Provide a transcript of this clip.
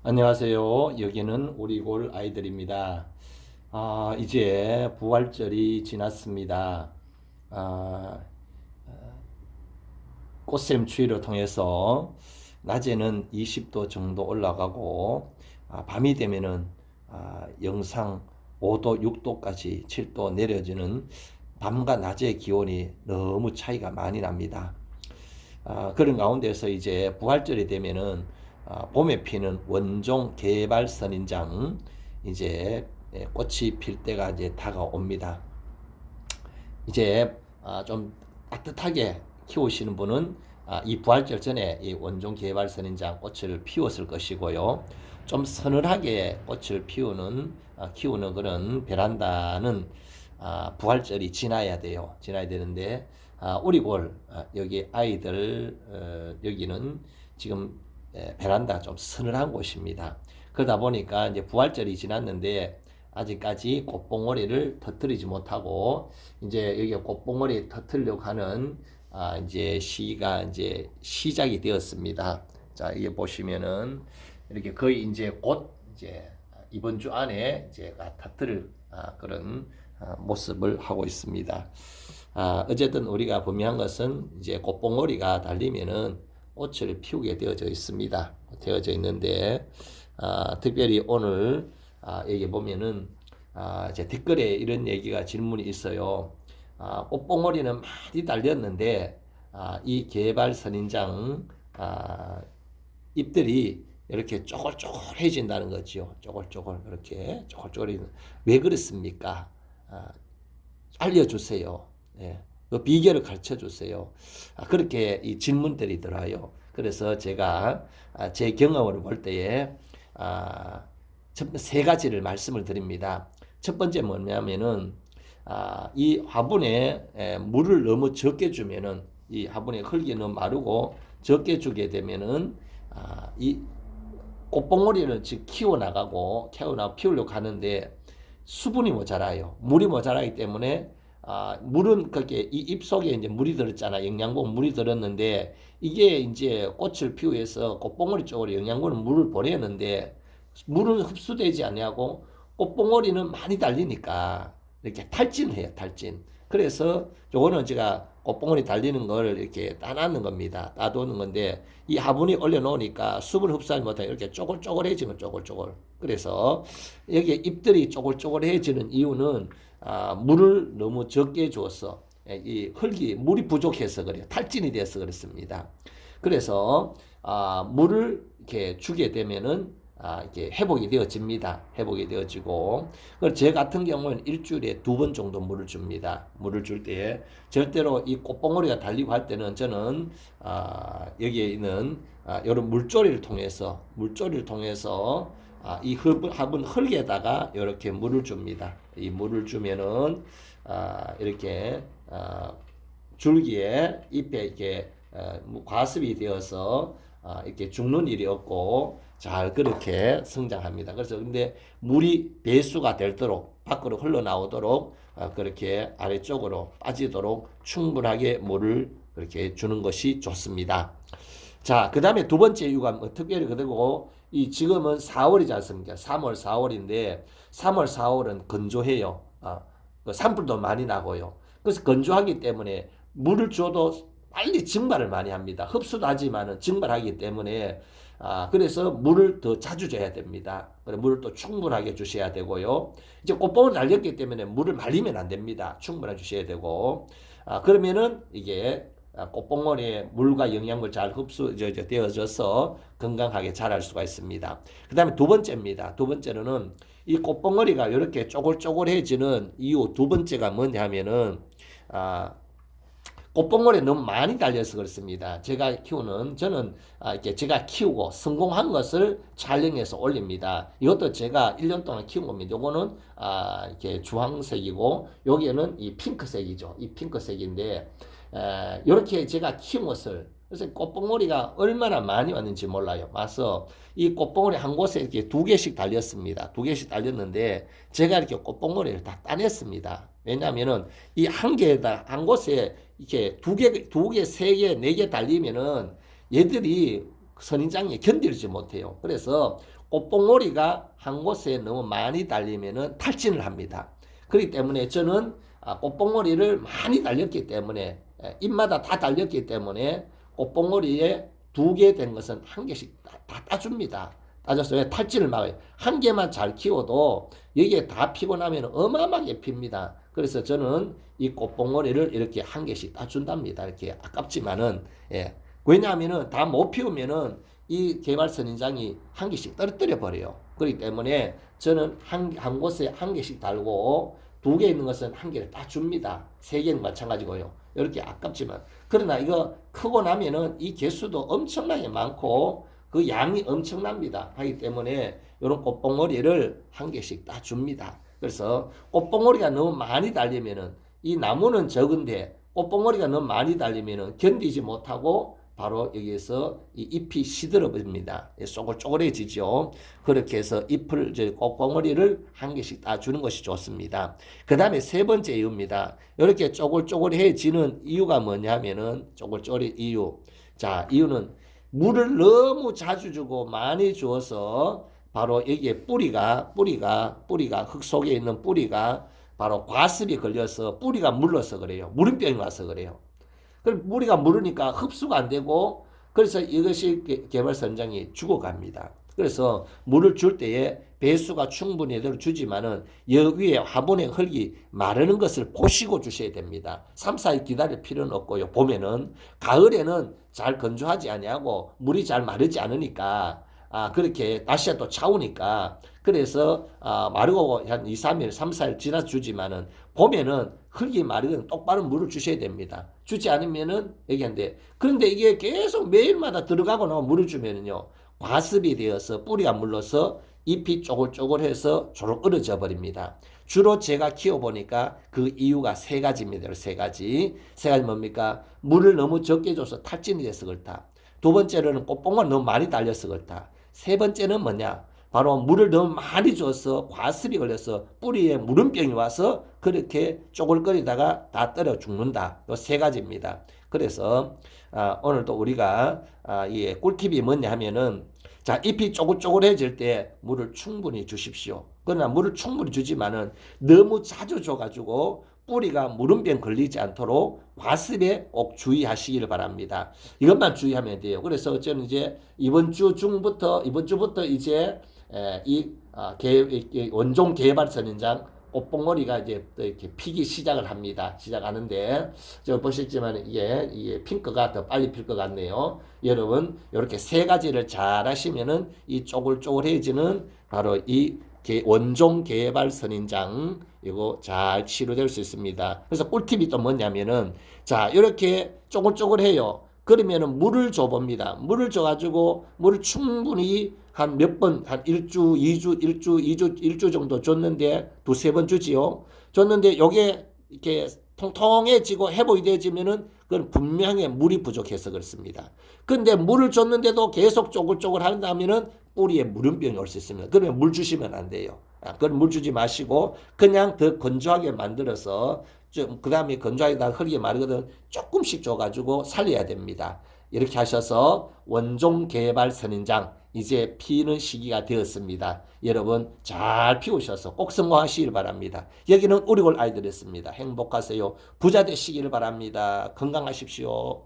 안녕하세요. 여기는 우리골 아이들입니다. 이제 부활절이 지났습니다. 아, 꽃샘 추위를 통해서 낮에는 20도 정도 올라가고 밤이 되면은 영상 5도, 6도까지 7도 내려지는 밤과 낮의 기온이 너무 차이가 많이 납니다. 그런 가운데서 이제 부활절이 되면은 봄에 피는 원종 개발 선인장 이제 꽃이 필 때가 이제 다가옵니다. 이제 좀 따뜻하게 키우시는 분은 이 부활절 전에 이 원종 개발 선인장 꽃을 피웠을 것이고요. 좀 서늘하게 꽃을 키우는 그런 베란다는 부활절이 지나야 돼요. 지나야 되는데 우리골 여기 아이들 여기는 지금 베란다 좀 서늘한 곳입니다. 그러다 보니까 이제 부활절이 지났는데 아직까지 꽃봉오리를 터뜨리지 못하고 이제 여기 꽃봉오리 터뜨리려고 하는 이제 시가 이제 시작이 되었습니다. 자, 이게 보시면은 이렇게 거의 이제 곧 이제 이번 주 안에 제가 터뜨릴 그런 모습을 하고 있습니다. 어쨌든 우리가 분명한 것은 이제 꽃봉오리가 달리면은 꽃을 피우게 되어져 있습니다. 되어져 있는데 특별히 오늘 여기 보면은 이제 댓글에 이런 얘기가 질문이 있어요. 꽃봉오리는 많이 달렸는데 이 개발 선인장 잎들이 이렇게 쪼글쪼글해진다는 거죠. 쪼글쪼글 그렇게 쪼글쪼글 왜 그렇습니까? 알려주세요. 예. 그 비결을 가르쳐 주세요. 그렇게 이 질문들이 들어요. 그래서 제가 제 경험을 볼 때에 세 가지를 말씀을 드립니다. 첫 번째 뭐냐면은 이 화분에 물을 너무 적게 주면은 이 화분에 흙이 너무 마르고 적게 주게 되면은 이 꽃봉오리를 즉 키워나가고 피우려고 하는데 수분이 모자라요. 물이 모자라기 때문에 물은 그렇게 이 잎 속에 이제 물이 들었잖아. 영양분 물이 들었는데 이게 이제 꽃을 피우기 위해서 꽃봉오리 쪽으로 영양분을 물을 보내는데 물은 흡수되지 아니하고 꽃봉오리는 많이 달리니까 이렇게 탈진해요. 탈진. 그래서 요거는 제가 꽃봉오리 달리는 걸 이렇게 따놓는 겁니다. 따두는 건데 이 화분이 올려놓으니까 수분 흡수하지 못하게 이렇게 쪼글쪼글해지는 쪼글쪼글. 그래서 여기 잎들이 쪼글쪼글해지는 이유는 물을 너무 적게 주었어. 이 흙이 물이 부족해서 그래요. 탈진이 돼서 그렇습니다. 그래서 물을 이렇게 주게 되면은 이렇게 회복이 되어집니다. 회복이 되어지고, 제 같은 경우는 일주일에 2번 정도 물을 줍니다. 물을 줄 때에 절대로 이 꽃봉오리가 달리고 할 때는 저는 여기에 있는 이런 물조리를 통해서 이 화분 흙에다가 이렇게 물을 줍니다. 이 물을 주면은 이렇게 줄기에 잎에 이렇게 과습이 되어서 이렇게 죽는 일이 없고 잘 그렇게 성장합니다. 그래서 근데 물이 배수가 되도록 밖으로 흘러나오도록 그렇게 아래쪽으로 빠지도록 충분하게 물을 그렇게 주는 것이 좋습니다. 자, 그 다음에 두 번째 이유가 특별히 그리고 이 지금은 4월이지 않습니까? 3월, 4월인데 3월, 4월은 건조해요. 그 산불도 많이 나고요. 그래서 건조하기 때문에 물을 줘도 빨리 증발을 많이 합니다. 흡수도 하지만은 증발하기 때문에 그래서 물을 더 자주 줘야 됩니다. 물을 또 충분하게 주셔야 되고요. 이제 꽃봉을 달렸기 때문에 물을 말리면 안 됩니다. 충분하게 주셔야 되고 그러면은 이게 꽃봉오리에 물과 영양을 잘 되어져서 건강하게 자랄 수가 있습니다. 그 다음에 두 번째입니다. 두 번째는 이 꽃봉오리가 이렇게 쪼글쪼글해지는 이유 두 번째가 뭐냐 하면은 꽃봉오리에 너무 많이 달려서 그렇습니다. 저는 이렇게 제가 키우고 성공한 것을 촬영해서 올립니다. 이것도 제가 1년 동안 키운 겁니다. 요거는 이렇게 주황색이고 여기에는 이 핑크색이죠. 이 핑크색인데 이렇게 제가 키운 것을 그래서 꽃봉오리가 얼마나 많이 왔는지 몰라요. 와서 이 꽃봉오리 한 곳에 이렇게 2개씩 달렸습니다. 2개씩 달렸는데 제가 이렇게 꽃봉오리를 다 따냈습니다. 왜냐하면은 이 한 곳에 이렇게 2개, 2개, 3개, 4개 달리면은 얘들이 선인장에 견디지 못해요. 그래서 꽃봉오리가 한 곳에 너무 많이 달리면은 탈진을 합니다. 그렇기 때문에 저는 꽃봉오리를 많이 달렸기 때문에 잎마다 다 달렸기 때문에 꽃봉오리에 2개 된 것은 1개씩 다 따줍니다. 따져서 왜 탈진을 막아요. 1개만 잘 키워도 여기에 다 피고 나면 어마어마하게 핍니다. 그래서 저는 이 꽃봉오리를 이렇게 1개씩 따준답니다. 이렇게 아깝지만은 왜냐하면은 다 못 피우면은 이 개발 선인장이 1개씩 떨어뜨려 버려요. 그렇기 때문에 저는 한 곳에 1개씩 달고 2개 있는 것은 1개를 다 줍니다. 3개는 마찬가지고요. 이렇게 아깝지만 그러나 이거 크고 나면은 이 개수도 엄청나게 많고 그 양이 엄청납니다. 하기 때문에 이런 꽃봉오리를 1개씩 다 줍니다. 그래서 꽃봉오리가 너무 많이 달리면은 이 나무는 적은데 꽃봉오리가 너무 많이 달리면은 견디지 못하고 바로 여기에서 이 잎이 시들어 버립니다. 쪼글쪼글해지죠. 그렇게 해서 잎을, 꽃봉오리를 1개씩 따주는 것이 좋습니다. 그 다음에 3번째 이유입니다. 이렇게 쪼글쪼글해지는 이유가 뭐냐면은, 쪼글쪼글 이유. 자, 이유는 물을 너무 자주 주고 많이 주어서 바로 여기에 뿌리가 흙 속에 있는 뿌리가 바로 과습이 걸려서 뿌리가 물러서 그래요. 물음병이 와서 그래요. 그럼 뿌리가 무르니까 흡수가 안 되고 그래서 이것이 개발 선장이 죽어갑니다. 그래서 물을 줄 때에 배수가 충분히 주지만은 여 위에 화분의 흙이 마르는 것을 보시고 주셔야 됩니다. 3, 4일 기다릴 필요는 없고요. 봄에는 가을에는 잘 건조하지 아니하고 물이 잘 마르지 않으니까 그렇게 날씨가 또 차우니까 그래서 마르고 한 2, 3일, 3, 4일 지나 주지만은 봄에는 흙이 마르거든 똑바로 물을 주셔야 됩니다. 주지 않으면은 얘기한데 그런데 이게 계속 매일마다 들어가고 나면 물을 주면은요 과습이 되어서 뿌리가 물러서 잎이 쪼글쪼글해서 조록 얼어져 버립니다. 주로 제가 키워보니까 그 이유가 3가지입니다. 3가지. 3가지 뭡니까? 물을 너무 적게 줘서 탈진이 돼서 그렇다. 2번째로는 꽃봉오리가 너무 많이 달려서 그렇다. 3번째는 뭐냐? 바로 물을 너무 많이 줘서 과습이 걸려서 뿌리에 물음병이 와서 그렇게 쪼글거리다가 다 떨어 죽는다. 이 3가지입니다. 그래서 오늘도 우리가 이 꿀팁이 뭐냐 하면은 자, 잎이 쪼글쪼글해질 때 물을 충분히 주십시오. 그러나 물을 충분히 주지만은 너무 자주 줘가지고 뿌리가 물음병 걸리지 않도록 과습에 꼭 주의하시기를 바랍니다. 이것만 주의하면 돼요. 그래서 저는 이제 이번 주부터 이제 이 원종 개발 선인장 꽃봉오리가 이제 이렇게 피기 시작을 합니다. 시작하는데 저 보시지만 이게 핑크가 더 빨리 필 것 같네요. 여러분 이렇게 3가지를 잘 하시면은 이 쪼글쪼글해지는 바로 이 원종 개발 선인장 이거 잘 치료될 수 있습니다. 그래서 꿀팁이 또 뭐냐면은 자 이렇게 쪼글쪼글해요. 그러면은 물을 줘봅니다. 물을 줘가지고 물을 충분히 한 몇 번, 한 1주, 2주 정도 줬는데 2, 3번 주지요. 줬는데 요게 이렇게 통통해지고 회복이 되어지면은 그건 분명히 물이 부족해서 그렇습니다. 근데 물을 줬는데도 계속 쪼글쪼글 한다면은 뿌리에 물음병이 올 수 있습니다. 그러면 물 주시면 안 돼요. 그럼 물 주지 마시고 그냥 더 건조하게 만들어서 그 다음에 건조하게 흙이 마르거든 조금씩 줘가지고 살려야 됩니다. 이렇게 하셔서 원종 개발 선인장 이제 피는 시기가 되었습니다. 여러분 잘 피우셔서 꼭 성공하시길 바랍니다. 여기는 우리골 아이들이었습니다. 행복하세요. 부자 되시기를 바랍니다. 건강하십시오.